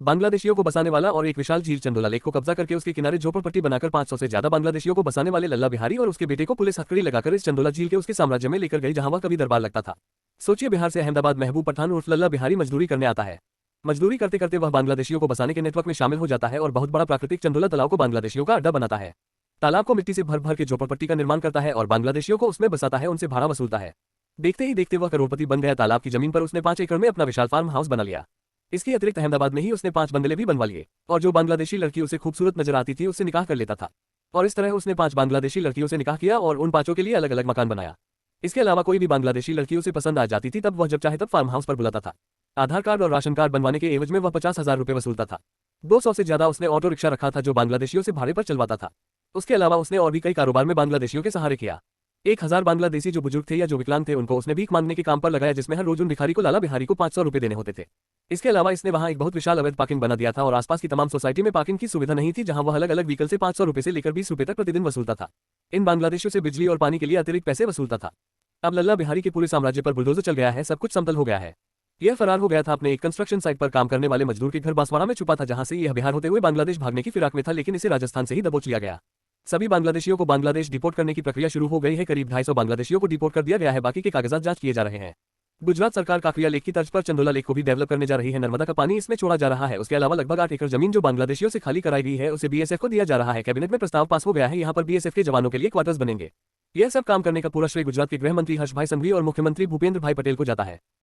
बांग्लादेशियों को बसाने वाला और एक विशाल झील चंदोला लेक को कब्जा करके उसके किनारे झोपड़पट्टी बनाकर 500 से ज्यादा बांग्लादेशियों को बसाने वाले लल्ला बिहारी और उसके बेटे को पुलिस हथकड़ी लगाकर इस चंदोला झील के उसके साम्राज्य में लेकर गई जहां वह कभी दरबार लगता था। सोचिए, बिहार से अहमदाबाद महबूब पठान उर्फ लल्ला बिहारी मजदूरी करने आता है। मजदूरी करते करते वह बांग्लादेशियों को बसाने के नेटवर्क में शामिल हो जाता है और बहुत बड़ा प्राकृतिक चंदोला तालाब को बांग्लादेशियों का अड्डा बनाता है। तालाब को मिट्टी से भर भर के झोपड़पट्टी का निर्माण करता है और बांग्लादेशियों को उसमें बसाता है, उनसे भाड़ा वसूलता है। देखते ही देखते वह करोड़पति बन गया। तालाब की जमीन पर उसने 5 एकड़ में अपना विशाल फार्म हाउस बना लिया। इसके अतिरिक्त अहमदाबाद में ही उसने 5 बंगले भी बनवा लिए और जो बांग्लादेशी लड़की उसे खूबसूरत नजर आती थी उससे निकाह कर लेता था। और इस तरह उसने 5 बांग्लादेशी लड़कियों से निकाह किया और उन 5 के लिए अलग अलग मकान बनाया। इसके अलावा कोई भी बांग्लादेशी लड़की उसे पसंद आ जाती थी तब वह जब चाहे तब फार्म हाउस पर बुलाता था। आधार कार्ड और राशन कार्ड बनवाने के एवज में वह 50,000 रुपये वसूलता था। 200 से ज्यादा उसने ऑटो रिक्शा रखा था जो बांग्लादेशियों से भाड़े पर चलवाता था। उसके अलावा उसने और भी कई कारोबार में बांग्लादेशियों के सहारे किया। 1000 बांग्लादेशी जो बुजुर्ग थे या जो विकलांग थे उनको उसने भीख मांगने के काम पर लगाया, जिसमें हर रोज उन भिखारी को लाला बिहारी को 500 रुपये देने होते थे। इसके अलावा इसने वहां एक बहुत विशाल अवैध पार्किंग बना दिया था और आसपास की तमाम सोसाइटी में पार्किंग की सुविधा नहीं थी, जहां वह अलग अलग व्हीकल से 500 रुपये से लेकर 20 रुपये तक प्रतिदिन वसूलता था। इन बांग्लादेशियों से बिजली और पानी के लिए अतिरिक्त पैसे वसूलता था। अब लल्ला बिहारी के पूरे साम्राज्य पर बुलडोजर चल गया है, सब कुछ समतल हो गया है। यह फरार हो गया था। अपने एक कंस्ट्रक्शन साइट पर काम करने वाले मजदूर के घर बांसवाड़ा में छुपा था, जहां से यह बिहार होते हुए बांग्लादेश भागने की फिराक में था, लेकिन इसे राजस्थान से ही दबोच लिया गया। सभी बांग्लादेशियों को बांग्लादेश डिपोर्ट करने की प्रक्रिया शुरू हो गई है। करीब 250 बांग्लादेशियों को डिपोर्ट कर दिया गया है, बाकी के कागजात जांच किए जा रहे हैं। गुजरात सरकार काकरिया लेक की तर्ज पर चंदोला लेक को भी डेवलप करने जा रही है। नर्मदा का पानी इसमें छोड़ा जा रहा है। उसके अलावा लगभग 8 एकड़ जमीन जो बांग्लादेशियों से खाली कराई गई है उसे बीएसएफ को दिया जा रहा है। कैबिनेट में प्रस्ताव पास हो गया है, यहाँ पर बीएसएफ के जवानों के लिए क्वार्टर्स बनेंगे। यह सब काम करने का पूरा श्रेय गुजरात के गृह मंत्री हर्ष भाई संघवी और मुख्यमंत्री भूपेंद्र भाई पटेल को जाता है।